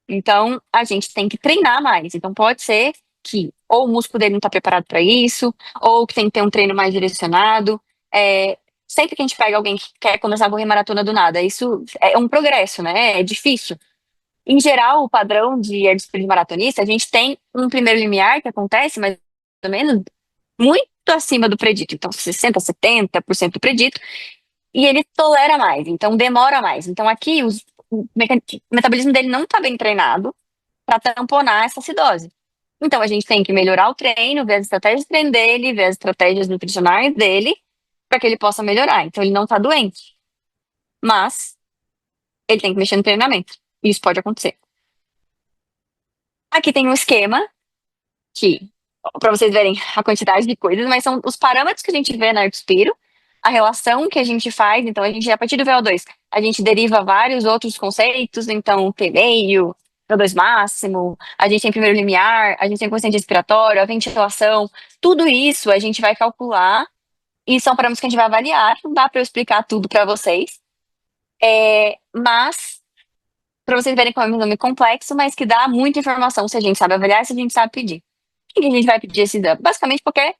Então, a gente tem que treinar mais. Então, pode ser que ou o músculo dele não está preparado para isso, ou que tem que ter um treino mais direcionado. Sempre que a gente pega alguém que quer começar a correr maratona do nada, isso é um progresso, né? É difícil. Em geral, o padrão de maratonista, a gente tem um primeiro limiar que acontece, mais ou menos, muito acima do predito, então 60, 70% do predito, e ele tolera mais, então demora mais. Então aqui o metabolismo dele não está bem treinado para tamponar essa acidose. Então a gente tem que melhorar o treino, ver as estratégias de treino dele, ver as estratégias nutricionais dele, para que ele possa melhorar. Então ele não está doente, mas ele tem que mexer no treinamento. E isso pode acontecer. Aqui tem um esquema que, para vocês verem a quantidade de coisas, mas são os parâmetros que a gente vê na Ergospiro, a relação que a gente faz. Então, a gente, a partir do VO2, a gente deriva vários outros conceitos. Então, T meio, VO2 máximo, a gente tem primeiro limiar, a gente tem consciente respiratório, a ventilação. Tudo isso a gente vai calcular e são parâmetros que a gente vai avaliar. Não dá para eu explicar tudo para vocês. Mas, para vocês verem como é um exame complexo, mas que dá muita informação se a gente sabe avaliar e se a gente sabe pedir. Por que a gente vai pedir esse exame? Basicamente porque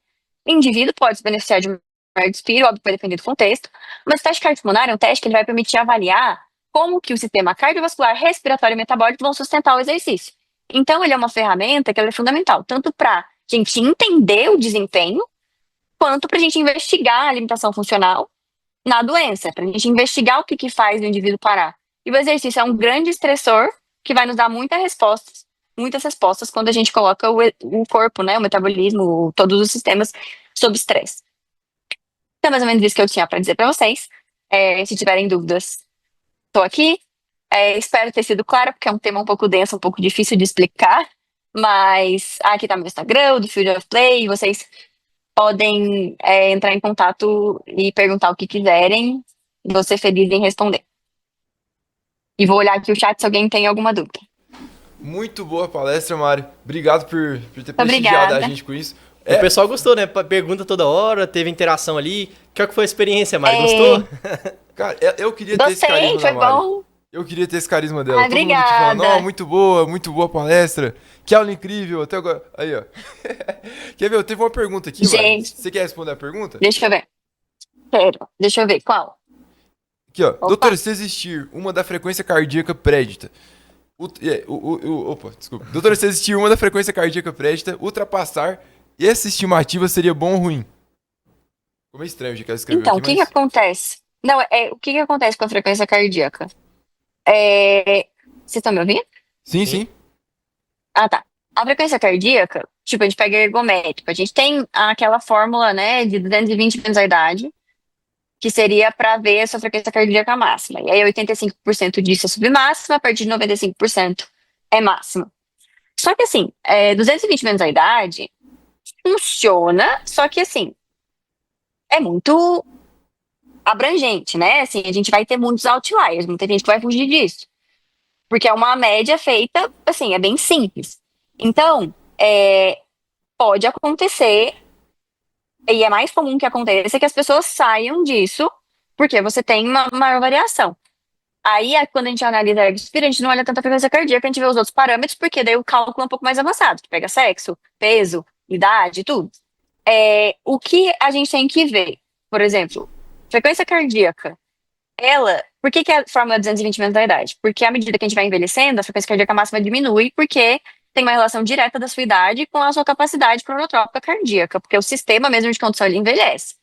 o indivíduo pode se beneficiar de um Ergospiro, óbvio, vai depender do contexto, mas o teste cardiopulmonar é um teste que ele vai permitir avaliar como que o sistema cardiovascular, respiratório e metabólico vão sustentar o exercício. Então, ele é uma ferramenta que ela é fundamental, tanto para a gente entender o desempenho, quanto para a gente investigar a limitação funcional na doença, para a gente investigar o que faz o indivíduo parar. E o exercício é um grande estressor que vai nos dar muitas respostas quando a gente coloca o corpo, né, o metabolismo, todos os sistemas sob estresse. Então, mais ou menos isso que eu tinha para dizer para vocês. Se tiverem dúvidas, estou aqui. Espero ter sido clara, porque é um tema um pouco denso, um pouco difícil de explicar. Mas aqui está meu Instagram, o do Field of Play. Vocês podem entrar em contato e perguntar o que quiserem. Vou ser feliz em responder. E vou olhar aqui o chat se alguém tem alguma dúvida. Muito boa palestra, Mari. Obrigado por ter prestigiado a gente com isso. O pessoal gostou, né? Pergunta toda hora, teve interação ali. Qual que foi a experiência, Mari? Gostou? Cara, eu queria ter esse carisma da Mari. Bom. Eu queria ter esse carisma dela. Todo obrigada. mundo te falando, muito boa palestra. Que aula incrível, até agora. Aí, ó. Quer ver? Eu teve uma pergunta aqui, Mari. Você quer responder a pergunta? Deixa eu ver. Quero. Deixa eu ver. Qual? Aqui, ó. Opa. Doutor, se existir uma da frequência cardíaca prédita, Doutor, se existir uma da frequência cardíaca prédita, ultrapassar essa estimativa seria bom ou ruim? Ficou meio estranho o que ela escreveu então, aqui, o que acontece? Não, o que acontece com a frequência cardíaca? Vocês estão me ouvindo? Sim. Ah, tá. A frequência cardíaca, tipo, a gente pega ergométrico. A gente tem aquela fórmula, né, de 220 menos a idade, que seria para ver a sua frequência cardíaca máxima. E aí 85% disso é submáxima, a partir de 95% é máxima. Só que assim, 220 menos a idade funciona, só que assim, é muito abrangente, né? Assim, a gente vai ter muitos outliers, muita gente que vai fugir disso. Porque é uma média feita, assim, é bem simples. Então, pode acontecer, e é mais comum que aconteça, que as pessoas saiam disso, porque você tem uma maior variação. Aí, quando a gente analisa a Ergospiro, a gente não olha tanto a frequência cardíaca, a gente vê os outros parâmetros, porque daí o cálculo é um pouco mais avançado, que pega sexo, peso, idade, tudo. O que a gente tem que ver, por exemplo, frequência cardíaca, por que a fórmula é 220 menos da idade? Porque à medida que a gente vai envelhecendo, a frequência cardíaca máxima diminui, porque tem uma relação direta da sua idade com a sua capacidade cronotrópica cardíaca, porque o sistema mesmo de condução ele envelhece.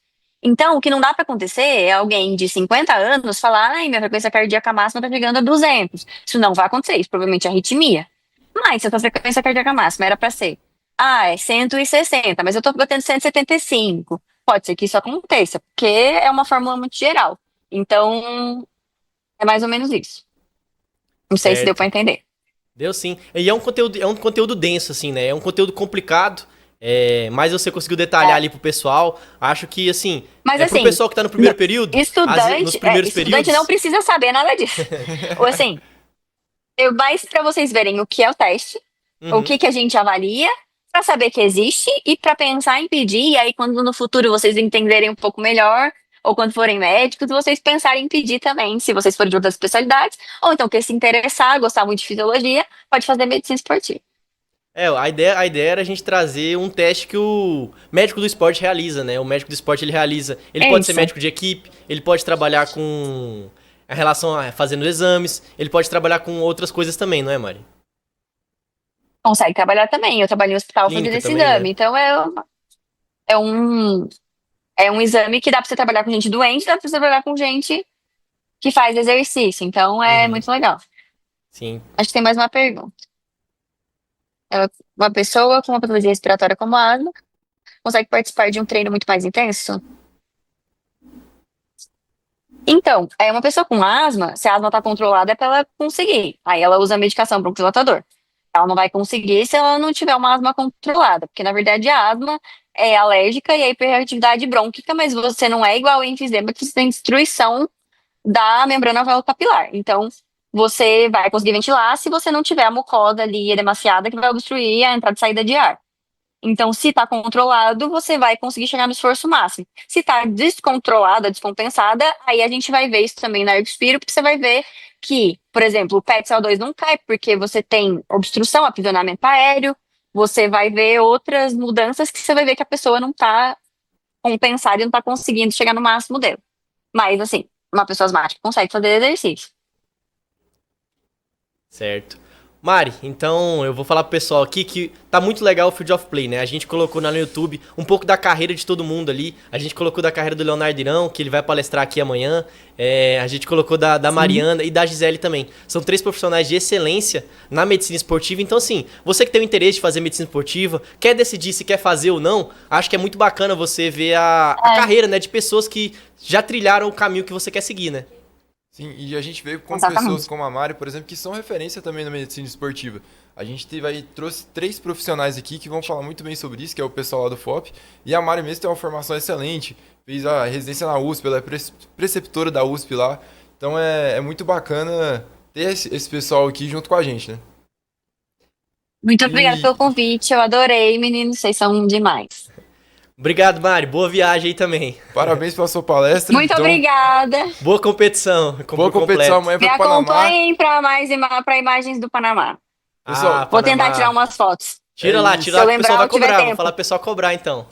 Então, o que não dá para acontecer é alguém de 50 anos falar, ai, minha frequência cardíaca máxima tá chegando a 200. Isso não vai acontecer, isso provavelmente é arritmia. Mas se a tua frequência cardíaca máxima era para ser, é 160, mas eu tô batendo 175. Pode ser que isso aconteça, porque é uma fórmula muito geral. Então, é mais ou menos isso. Não sei se deu para entender. Deu sim. E é um conteúdo denso, assim, né? É um conteúdo complicado. Mas você conseguiu detalhar ali pro pessoal. Acho que, assim, mas, pro pessoal que tá no primeiro período, nos primeiros períodos... Estudante não precisa saber nada disso. Ou assim, mais para vocês verem o que é o teste, o que a gente avalia, para saber que existe e para pensar em pedir. E aí, quando no futuro vocês entenderem um pouco melhor, ou quando forem médicos, vocês pensarem em pedir também, se vocês forem de outras especialidades, ou então que se interessar, gostar muito de fisiologia, pode fazer medicina esportiva. A ideia era a gente trazer um teste que o médico do esporte realiza, né? O médico do esporte, ele realiza... Ele pode ser médico de equipe, ele pode trabalhar com a relação fazendo exames, ele pode trabalhar com outras coisas também, não é, Mari? Consegue trabalhar também. Eu trabalhei em hospital fazendo esse exame, né? Então É um, é um exame que dá pra você trabalhar com gente doente, dá pra você trabalhar com gente que faz exercício. Então é Uhum. muito legal. Sim. Acho que tem mais uma pergunta. Uma pessoa com uma patologia respiratória como asma consegue participar de um treino muito mais intenso? Então, é uma pessoa com asma, se a asma está controlada, é para ela conseguir. Aí ela usa medicação bronquodilatador. Ela não vai conseguir se ela não tiver uma asma controlada, porque na verdade a asma é alérgica e a hiperatividade brônquica, mas você não é igual ao enfisema, que você tem destruição da membrana alveolo-capilar. Então, você vai conseguir ventilar se você não tiver a mucosa ali edemaciada que vai obstruir a entrada e saída de ar. Então, se está controlado, você vai conseguir chegar no esforço máximo. Se está descontrolada, descompensada, aí a gente vai ver isso também na Ergospiro, porque você vai ver que, por exemplo, o PET-CO2 não cai porque você tem obstrução, aprisionamento aéreo, você vai ver outras mudanças que você vai ver que a pessoa não está compensada e não está conseguindo chegar no máximo dela. Mas, assim, uma pessoa asmática consegue fazer exercício. Certo. Mari, então eu vou falar pro pessoal aqui que tá muito legal o Field of Play, né? A gente colocou lá no YouTube um pouco da carreira de todo mundo ali. A gente colocou da carreira do Leonardo Irão, que ele vai palestrar aqui amanhã. A gente colocou da Sim. Mariana e da Gisele também. São 3 profissionais de excelência na medicina esportiva. Então, assim, você que tem o interesse de fazer medicina esportiva, quer decidir se quer fazer ou não, acho que é muito bacana você ver a É, carreira, né, de pessoas que já trilharam o caminho que você quer seguir, né? Sim, e a gente veio com pessoas exatamente. como a Mari, por exemplo, que são referência também na medicina esportiva. A gente teve aí, trouxe 3 profissionais aqui que vão falar muito bem sobre isso, que é o pessoal lá do FOP. E a Mari mesmo tem uma formação excelente, fez a residência na USP, ela é preceptora da USP lá. Então é muito bacana ter esse pessoal aqui junto com a gente, né? Muito obrigada E pelo convite, eu adorei, meninos, vocês são demais. Obrigado, Mari. Boa viagem aí também. parabéns pela sua palestra. Muito Então, obrigada. Boa competição, boa por competição completo. amanhã Me para o Panamá. acompanhem para para imagens do Panamá. Ah, Pessoal, Vou tentar tirar Panamá. umas fotos. é Tira isso. lá, Se eu que o pessoal lembrar vai ou tiver cobrar. Vou tempo. falar pro pessoal cobrar então.